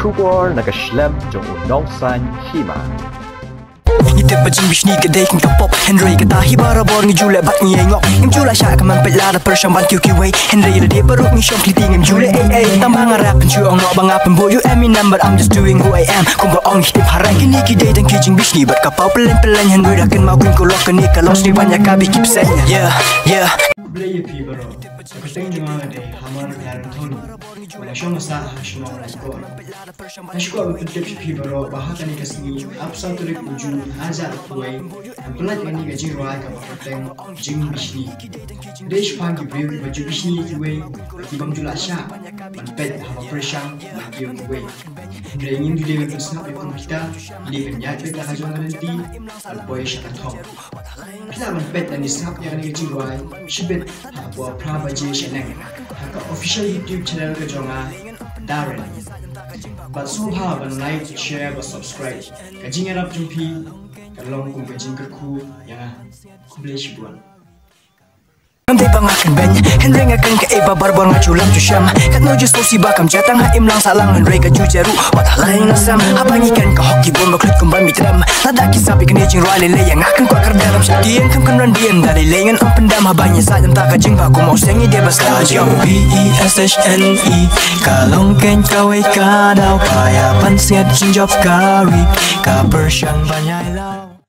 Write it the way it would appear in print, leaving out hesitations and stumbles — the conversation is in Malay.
Sugar nakaslem jong unong san hima. Ngitip pa jing bishni ka day kong kapop Henry ka tahi barabor ng jule bat ng yengok Ng jula siya ka man pelada per siyang ban kiwi Henry na di parok ng siyang kliting ng jule ay Tama nga rap ng juong no bang apan boyo Eminem but I'm just doing who I am Kung baong hitip haray Kiniki day tang kijing bishni Bat kapaw pelan Henry rakin maukin kulok Kanika los ni banyak kabi keep saying Yeah, yeah Play people Kuteng di mga day hamar karon toni wala siya masa hashmo na ko Nashko ang tutip si people bahata ni kasni upsa tulik ujun hazar kuway ang kulat ni gajing roay ka bakateng jing bishni Desh pangi brew baju bishni kuway tibang jula siya manpet haba persyang magiyo kuway Rengin diliwin ko snap yung kita Iliwin niya pek na kajong nanti alboy siya katong Kita manpet na nisnap niya kanil gajing roay shibit haba praba je siya nang haka official YouTube channel ka jonga Darren but so have a like share but subscribe kajing arap jumpi kalong kung kajing kerku yang kublish buan Nanti pangakan benya Henry ngakan ka iba barbar nga chulam chusham Kat no just si bakam jatang ha imlang salang Henry ka jujeru watalay nasam Habang ikan ka hoki bon maklut kumban mitram Ladaki sabi ka nijing roale layang akan kwa kardaram Saktiyan kam kan randiyan Dari layangan ang pendam habangnya sayang tak kajing baku mau sengi dia basta Jom B-E-S-H-N-E Kalong ken kaway ka daw Kaya pansiat jinjob kari Ka persyang banyay